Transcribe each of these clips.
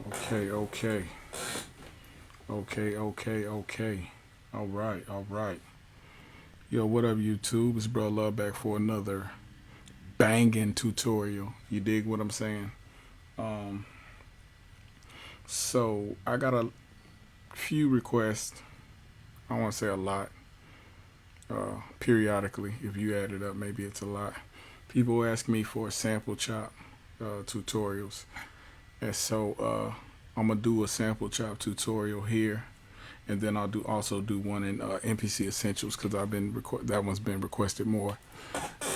Okay, okay. Okay, okay, okay. All right, all right. Yo, what up, YouTube? It's Bro Love back for another banging tutorial. You dig what I'm saying? Um, so I got a few requests. I want to say a lot. Periodically, if you add it up, maybe it's a lot. People ask me for sample chop tutorials, and so I'm gonna do a sample chop tutorial here, and then I'll also do one in MPC Essentials because that one's been requested more.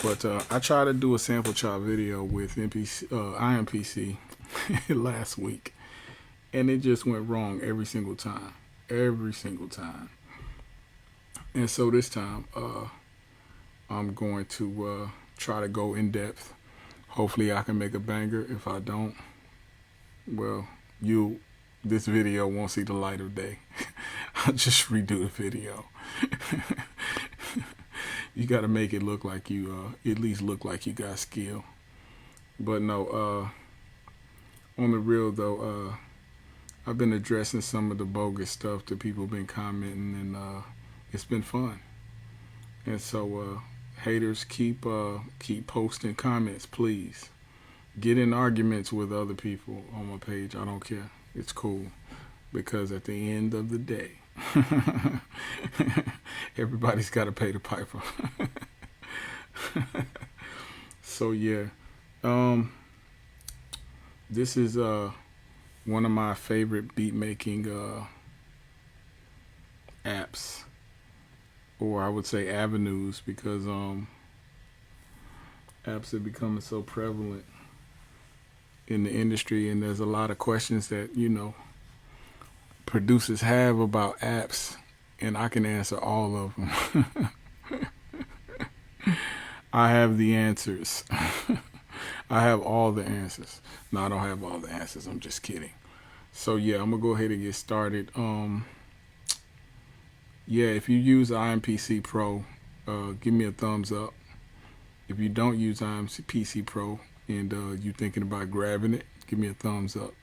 But I tried to do a sample chop video with iMPC last week, and it just went wrong every single time, every single time. And so this time, I'm going to try to go in depth. Hopefully, I can make a banger. If I don't, well, this video won't see the light of day. I'll just redo the video. You got to make it look like you, at least look like you got skill. But no, on the real though, I've been addressing some of the bogus stuff that people have been commenting, and it's been fun. And so, haters, keep posting comments, please. Get in arguments with other people on my page. I don't care. It's cool. Because at the end of the day, everybody's got to pay the piper. So yeah, this is one of my favorite beat making apps, or I would say avenues, because apps are becoming so prevalent in the industry, and there's a lot of questions that producers have about apps, and I can answer all of them. I have the answers. I have all the answers. No, I don't have all the answers. I'm just kidding. So yeah, I'm gonna go ahead and get started. Yeah, if you use iMPC Pro, give me a thumbs up. If you don't use iMPC Pro and you're thinking about grabbing it, give me a thumbs up.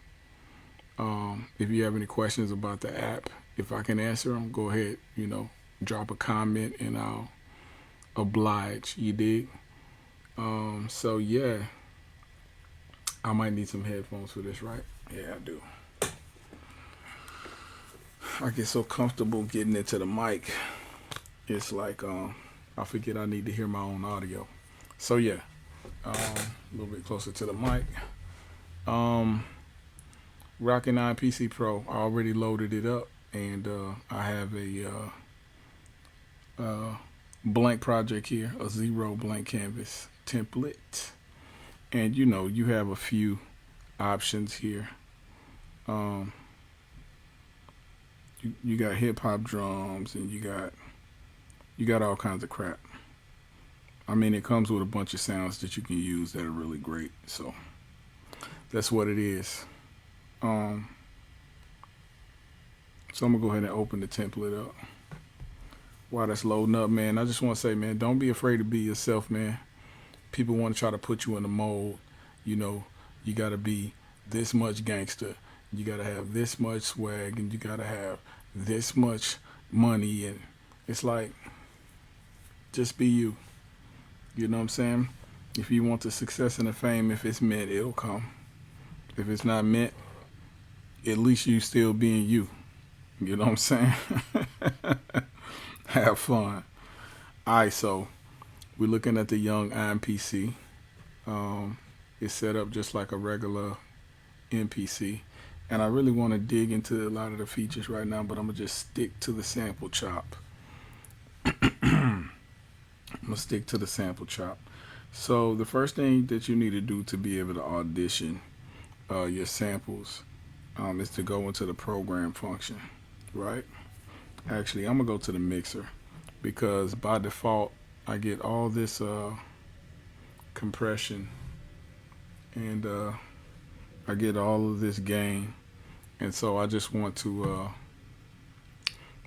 If you have any questions about the app, if I can answer them, go ahead, drop a comment and I'll oblige. You dig? So yeah, I might need some headphones for this, right? Yeah, I do. I get so comfortable getting into the mic. It's like I forget I need to hear my own audio. So yeah, a little bit closer to the mic. Rocking iMPC Pro. I already loaded it up, and I have a blank project here, a 0 blank canvas template, and you have a few options here. You got hip hop drums, and you got all kinds of crap. I mean, it comes with a bunch of sounds that you can use that are really great. So that's what it is. So I'm gonna go ahead and open the template up. While that's loading up, man, I just want to say, man, don't be afraid to be yourself, man. People want to try to put you in a mold. You got to be this much gangster. You got to have this much swag, and you got to have this much money. And it's like, just be you. You know what I'm saying? If you want the success and the fame, if it's meant, it'll come. If it's not meant, at least you still being you. You know what I'm saying? Have fun. Alright, so we're looking at the young iMPC. It's set up just like a regular MPC. And I really want to dig into a lot of the features right now, but I'm going to just stick to the sample chop. I'm going to stick to the sample chop. So the first thing that you need to do to be able to audition your samples is to go into the program function, right? Actually, I'm going to go to the mixer, because by default, I get all this compression, and I get all of this gain, and so I just want to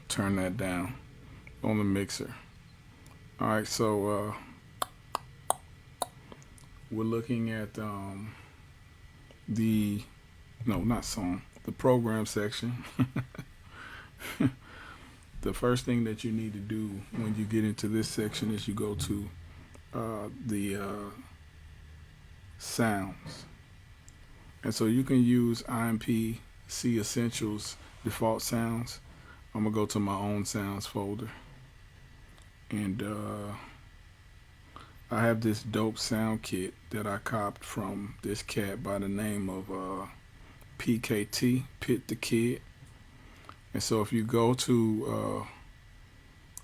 turn that down on the mixer. All right, so we're looking at the, no, not song, the program section. The first thing that you need to do when you get into this section is you go to the sounds. And so you can use iMPC Essentials default sounds. I'm gonna go to my own sounds folder, and I have this dope sound kit that I copped from this cat by the name of PKT, Pit the Kid. And so if you go to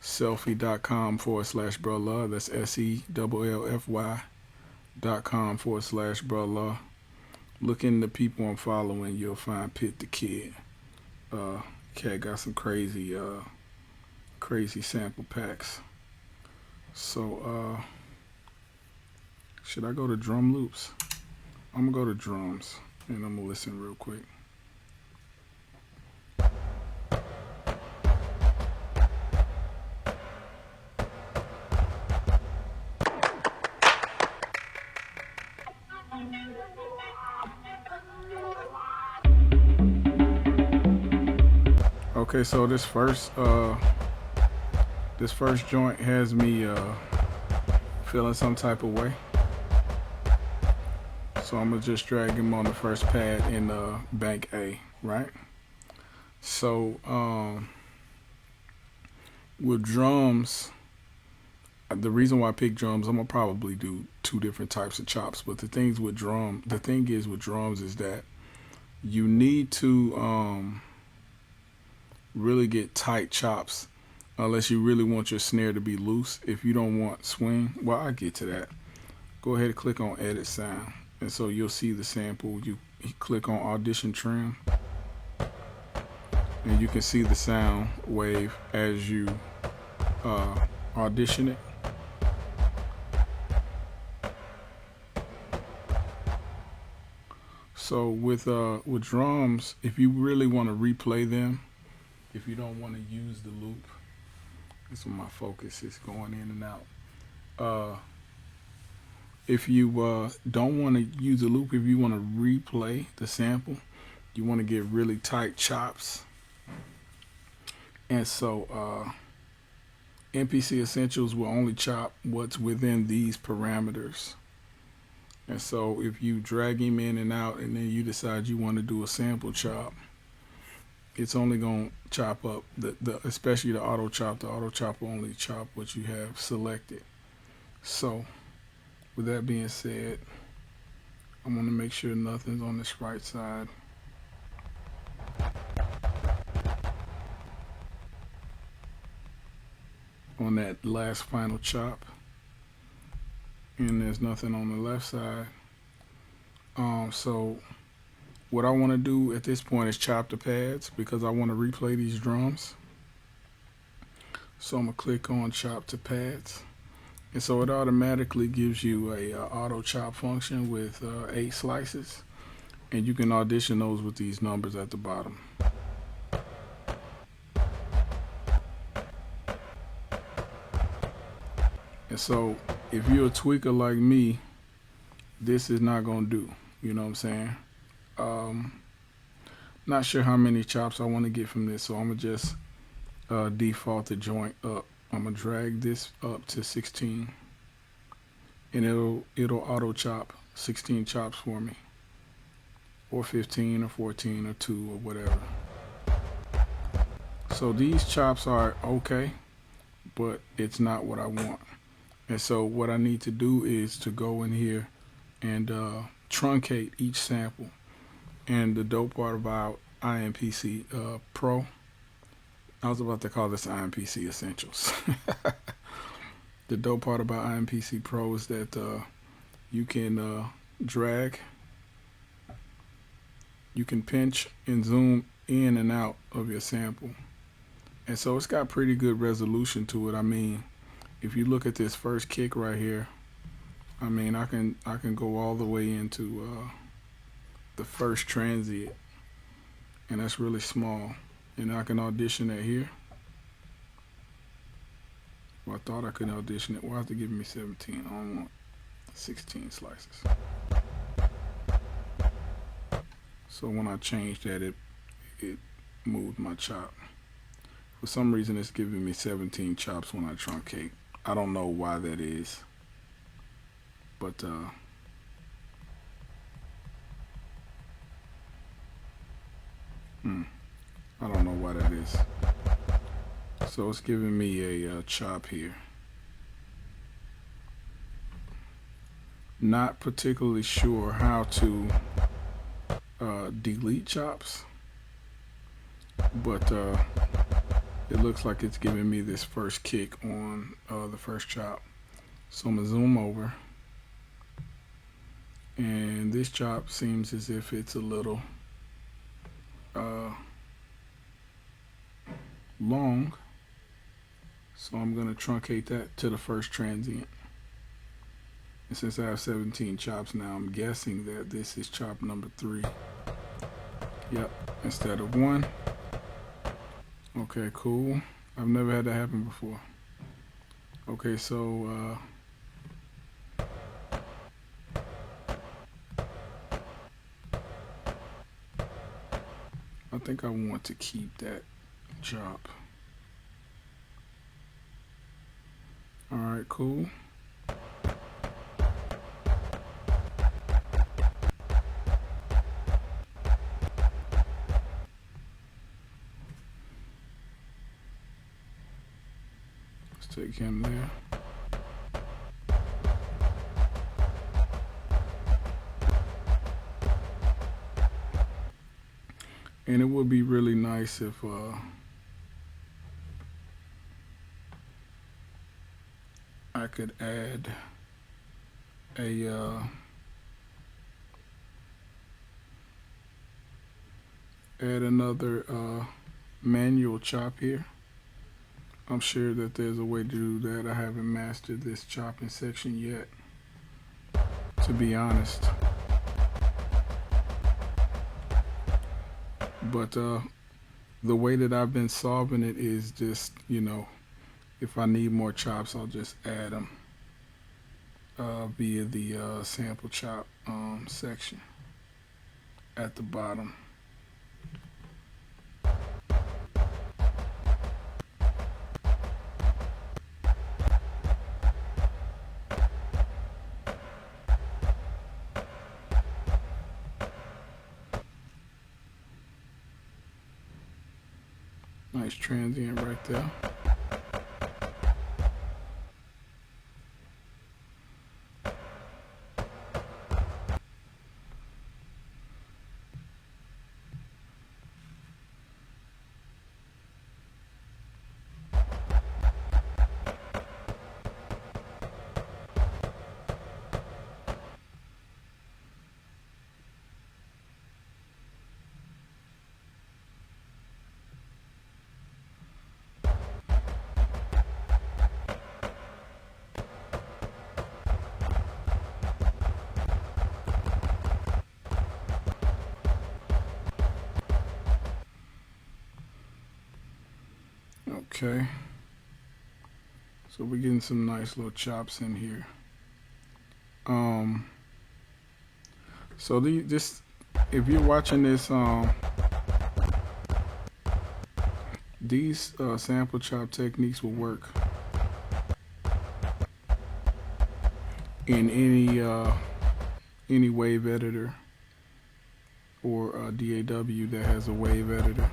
selfie.com/brother, that's SELLFY.com/brother. Look in the people I'm following, you'll find Pit the Kid. Cat got some crazy sample packs. So should I go to drum loops? I'm gonna go to drums and I'm gonna listen real quick. Okay, so this first joint has me feeling some type of way. So I'm gonna just drag him on the first pad in bank A, right? So with drums, the reason why I pick drums, I'm gonna probably do two different types of chops. But the thing is with drums is that you need to really get tight chops unless you really want your snare to be loose. If you don't want swing, well, I get to that. Go ahead and click on edit sound, and so you'll see the sample. You click on audition trim, and you can see the sound wave as you audition it. So with drums, if you really want to replay them, if you don't want to use the loop, that's where my focus is going in and out. If you don't want to use the loop, if you want to replay the sample, you want to get really tight chops. And so iMPC Essentials will only chop what's within these parameters. And so if you drag him in and out and then you decide you want to do a sample chop, it's only going to chop up, especially the auto chop. The auto chop will only chop what you have selected. So with that being said, I'm going to make sure nothing's on this right side. On that last final chop. And there's nothing on the left side. So what I want to do at this point is chop the pads because I want to replay these drums. So I'm going to click on chop to pads. And so it automatically gives you a auto chop function with 8 slices. And you can audition those with these numbers at the bottom. And so if you're a tweaker like me, this is not going to do. You know what I'm saying? Not sure how many chops I want to get from this, so I'm going to just default the joint up. I'm going to drag this up to 16, and it'll auto chop 16 chops for me, or 15 or 14 or 2 or whatever. So these chops are okay, but it's not what I want. And so what I need to do is to go in here and truncate each sample. And the dope part about iMPC Pro, I was about to call this iMPC Essentials. The dope part about iMPC Pro is that you can drag, you can pinch and zoom in and out of your sample. And so it's got pretty good resolution to it. I mean, if you look at this first kick right here, I mean, I can go all the way into the first transient, and that's really small. And I can audition that here. Well, I thought I could audition it. Well, I have to give me 17. I don't want 16 slices. So when I change that, it moved my chop. For some reason, it's giving me 17 chops when I truncate. I don't know why that is, but I don't know why that is. So it's giving me a chop here. Not particularly sure how to delete chops, but it looks like it's giving me this first kick on the first chop. So I'm gonna zoom over, and this chop seems as if it's a little long, so I'm gonna truncate that to the first transient. And since I have 17 chops now, I'm guessing that this is chop number 3. Yep, instead of 1. Okay, cool. I've never had that happen before. Okay, so I think I want to keep that chop. Alright, cool. Let's take him there. And it would be really nice if I could add a another manual chop here. I'm sure that there's a way to do that. I haven't mastered this chopping section yet, to be honest. But the way that I've been solving it is just, if I need more chops, I'll just add them via the sample chop section at the bottom. Nice transient right there. Okay, so we're getting some nice little chops in here. So this, if you're watching this, these sample chop techniques will work in any wave editor or DAW that has a wave editor.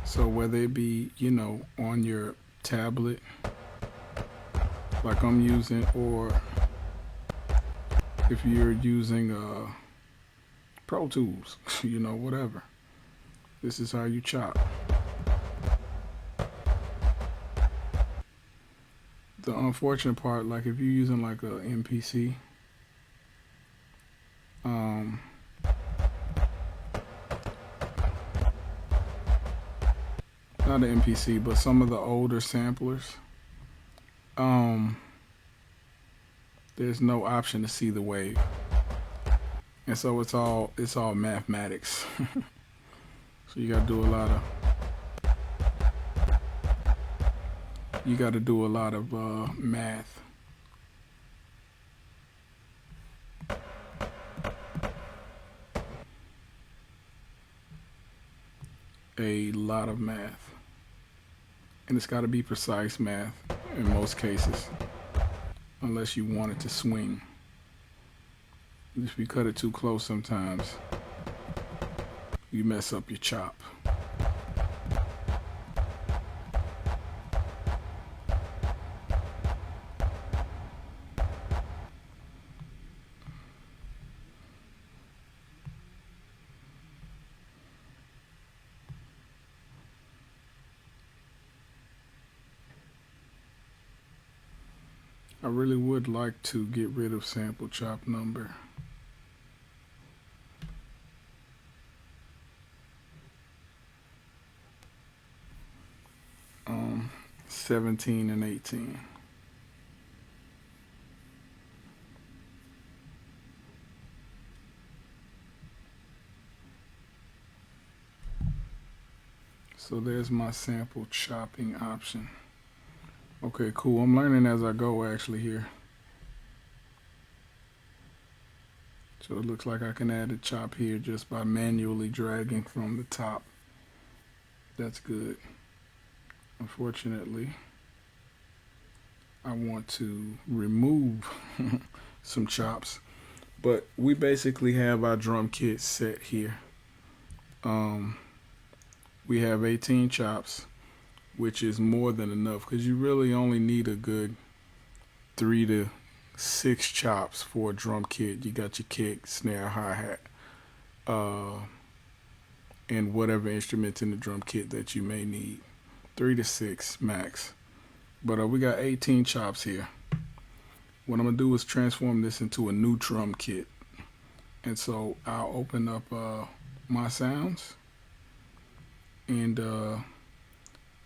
So whether it be, on your tablet, like I'm using, or if you're using Pro Tools, whatever. This is how you chop. The unfortunate part, like if you're using like a iMPC, not an iMPC, but some of the older samplers, there's no option to see the wave, and so it's all mathematics. So you gotta do a lot of math. a lot of math. And it's got to be precise math in most cases, unless you want it to swing. If you cut it too close sometimes, you mess up your chop. I really would like to get rid of sample chop number. 17 and 18. So there's my sample chopping option. Okay, cool. I'm learning as I go actually here. So it looks like I can add a chop here just by manually dragging from the top. That's good. Unfortunately, I want to remove some chops, but we basically have our drum kit set here. We have 18 chops, which is more than enough because you really only need a good 3 to 6 chops for a drum kit. You got your kick, snare, hi-hat, and whatever instruments in the drum kit that you may need. 3 to 6 max. But we got 18 chops here. What I'm gonna do is transform this into a new drum kit. And so I'll open up my sounds, and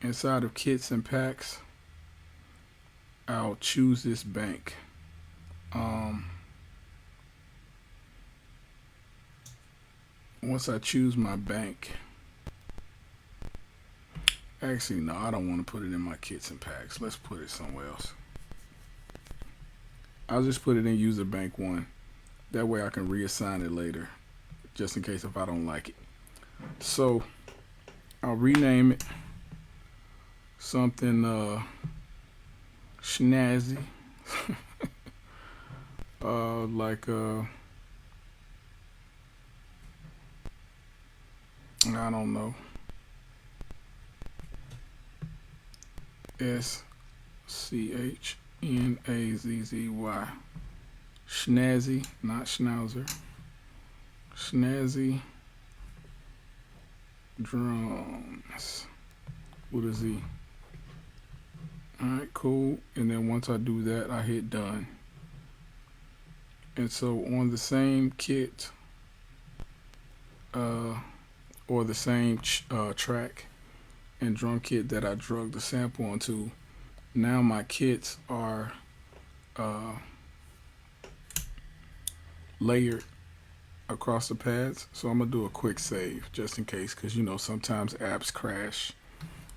inside of kits and packs, I'll choose this bank. Once I choose my bank, actually no, I don't want to put it in my kits and packs. Let's put it somewhere else. I'll just put it in user bank 1. That way I can reassign it later, just in case if I don't like it. So I'll rename it something snazzy. Like I don't know, SCHNAZZY. Snazzy, not schnauzer. Snazzy drums with a Z. Alright, cool. And then once I do that, I hit done. And so on the same kit, or the same track and drum kit that I drug the sample onto, now my kits are layered across the pads. So I'm gonna do a quick save just in case, because you know sometimes apps crash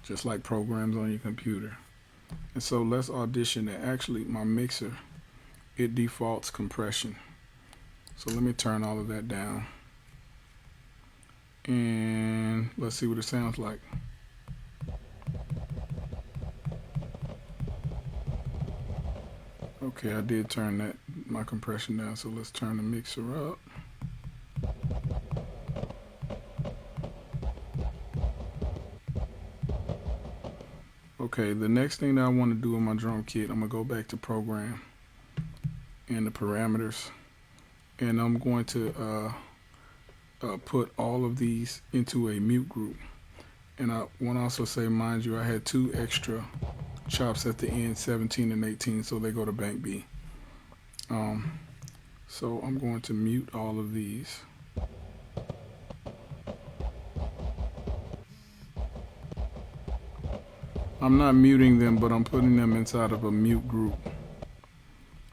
just like programs on your computer. And so let's audition it. Actually, my mixer, it defaults compression, so let me turn all of that down and let's see what it sounds like. Okay, I did turn my compression down, so let's turn the mixer up. Okay, the next thing that I want to do in my drum kit, I'm gonna go back to program and the parameters, and I'm going to put all of these into a mute group. And I want to also say, mind you, I had 2 extra chops at the end, 17 and 18, so they go to bank B. So I'm going to mute all of these. I'm not muting them, but I'm putting them inside of a mute group.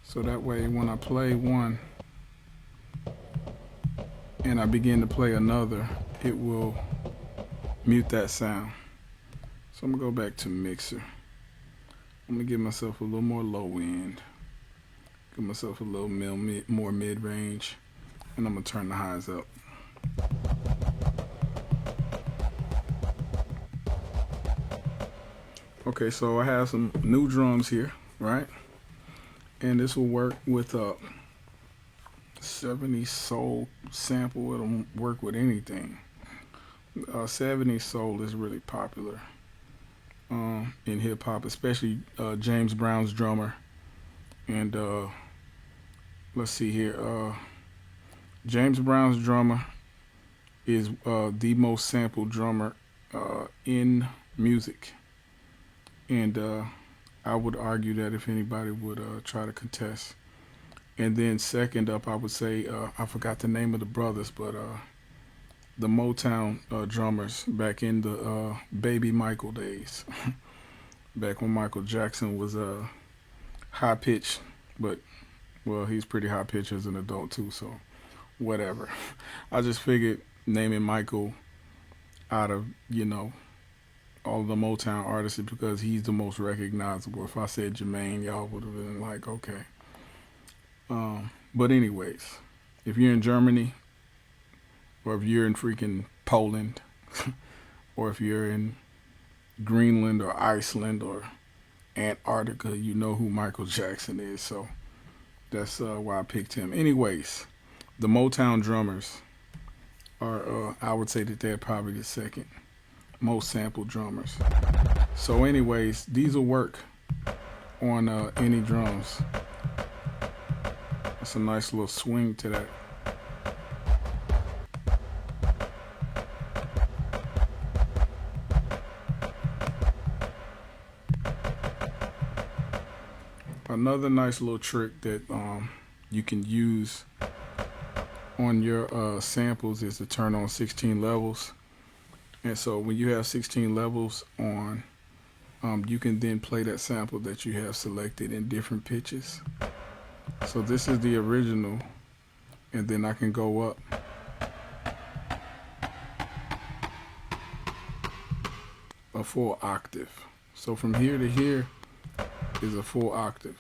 So that way when I play one and I begin to play another, it will mute that sound. So I'm gonna go back to mixer. I'm gonna give myself a little more low end, give myself a little more mid range, and I'm gonna turn the highs up. Okay, so I have some new drums here, right? And this will work with a 70 soul sample. It'll work with anything. 70 soul is really popular in hip hop, especially James Brown's drummer. And let's see here. James Brown's drummer is the most sampled drummer in music. And I would argue that if anybody would try to contest. And then second up, I would say, I forgot the name of the brothers, but the Motown drummers back in the Baby Michael days. Back when Michael Jackson was high pitched, but well, he's pretty high pitched as an adult too, so whatever. I just figured naming Michael out of, all the Motown artists because he's the most recognizable. If I said Jermaine, y'all would have been like, okay. But anyways, if you're in Germany, or if you're in freaking Poland, or if you're in Greenland or Iceland or Antarctica, you know who Michael Jackson is. So that's why I picked him. Anyways, the Motown drummers are, I would say that they're probably the second most sampled drummers. So anyways, these will work on any drums. That's a nice little swing to that. Another nice little trick that you can use on your samples is to turn on 16 levels. And so when you have 16 levels on, you can then play that sample that you have selected in different pitches. So this is the original, and then I can go up. A full octave. So from here to here is a full octave.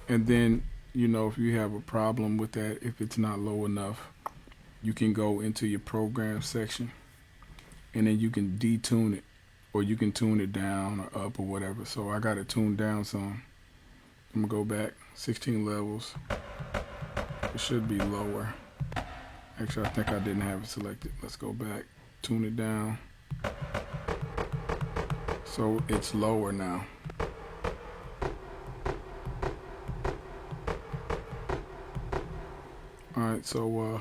And then, if you have a problem with that, if it's not low enough, you can go into your program section and then you can detune it, or you can tune it down or up or whatever. So I got it tuned down some. I'm gonna go back 16 levels. It should be lower. Actually, I think I didn't have it selected. Let's go back, tune it down. So it's lower now. Alright, so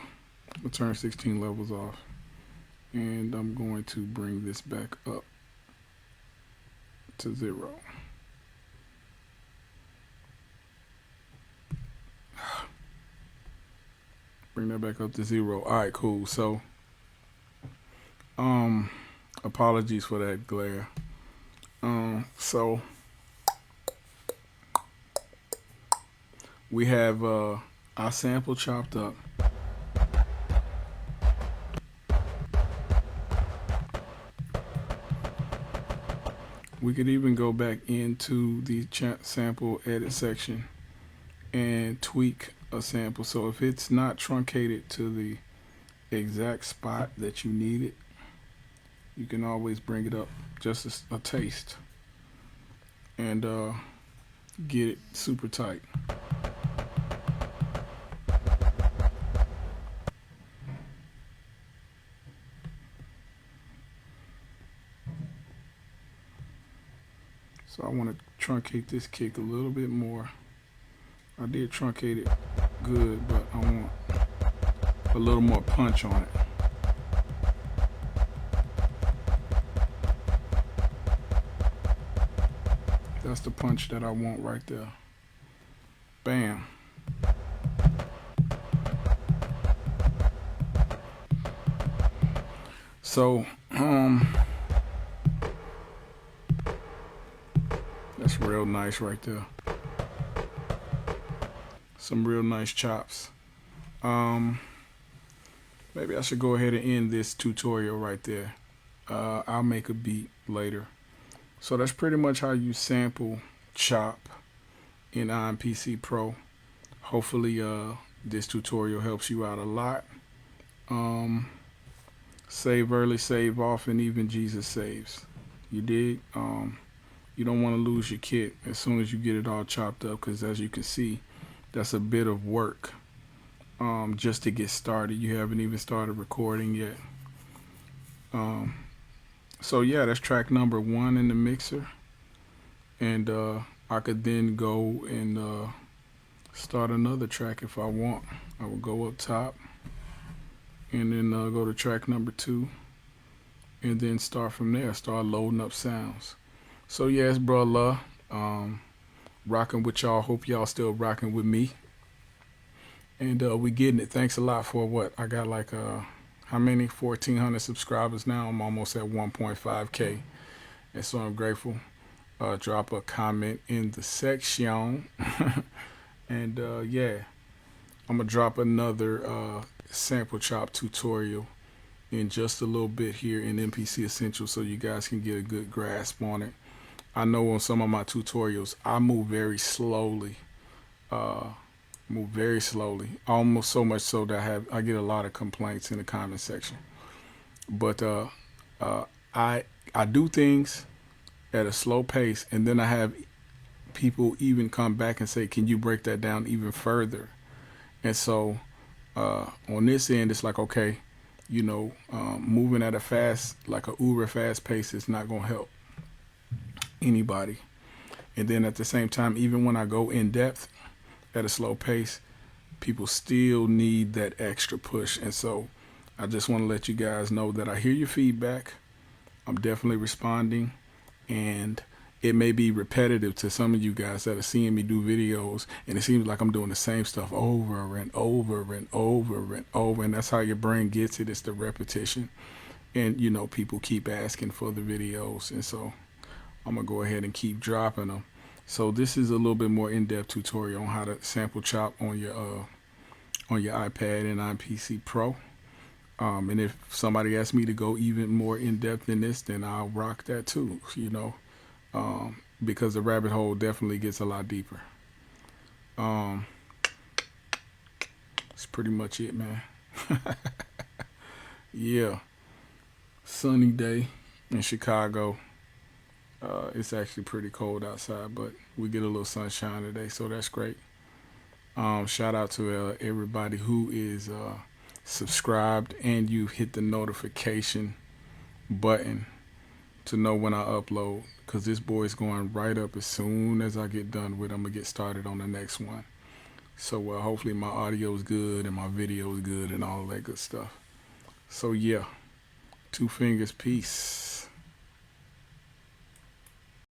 I'll turn 16 levels off. And I'm going to bring this back up to 0. Bring that back up to 0. Alright, cool. So apologies for that glare. So we have our sample chopped up. We could even go back into the sample edit section and tweak a sample. So if it's not truncated to the exact spot that you need it, you can always bring it up just a taste and get it super tight. So I want to truncate this kick a little bit more. I did truncate it good, but I want a little more punch on it. That's the punch that I want right there. Bam. So, that's real nice right there. Some real nice chops. Maybe I should go ahead and end this tutorial right there. I'll make a beat later. So that's pretty much how you sample chop in iMPC Pro. Hopefully this tutorial helps you out a lot. Save early, save often, even Jesus saves. You dig? You don't want to lose your kit as soon as you get it all chopped up, because as you can see, that's a bit of work just to get started. You haven't even started recording yet. Um, so yeah, that's track number 1 in the mixer, and I could then go and start another track if I want. I will go up top and then go to track number 2, and then start from there. Start loading up sounds. So yeah, it's bro Luuh, rocking with y'all. Hope y'all still rocking with me, and we getting it. Thanks a lot for what I got, like how many 1,400 subscribers now. I'm almost at 1.5k, and so I'm grateful. Drop a comment in the section. And yeah, I'm gonna drop another sample chop tutorial in just a little bit here in iMPC Essentials, so you guys can get a good grasp on it. I know on some of my tutorials I move very slowly, almost so much so that I get a lot of complaints in the comment section. But I do things at a slow pace, and then I have people even come back and say, can you break that down even further? And so on this end, it's like, okay, moving at a fast, like a uber fast pace is not going to help anybody. And then at the same time, even when I go in depth at a slow pace, people still need that extra push. And so I just want to let you guys know that I hear your feedback. I'm definitely responding, and it may be repetitive to some of you guys that are seeing me do videos, and it seems like I'm doing the same stuff over and over and over and over, and that's how your brain gets it. It's the repetition. And people keep asking for the videos, and so I'm gonna go ahead and keep dropping them. So this is a little bit more in-depth tutorial on how to sample chop on your iPad and iMPC Pro. And if somebody asks me to go even more in-depth than this, then I'll rock that too, because the rabbit hole definitely gets a lot deeper. That's pretty much it, man. Yeah, sunny day in Chicago. It's actually pretty cold outside, but we get a little sunshine today, so that's great. Shout out to everybody who is subscribed, and you hit the notification button to know when I upload, because this boy's going right up. As soon as I get done with it, I'm gonna get started on the next one. So hopefully my audio is good and my video is good and all that good stuff. So yeah, 2 fingers, peace.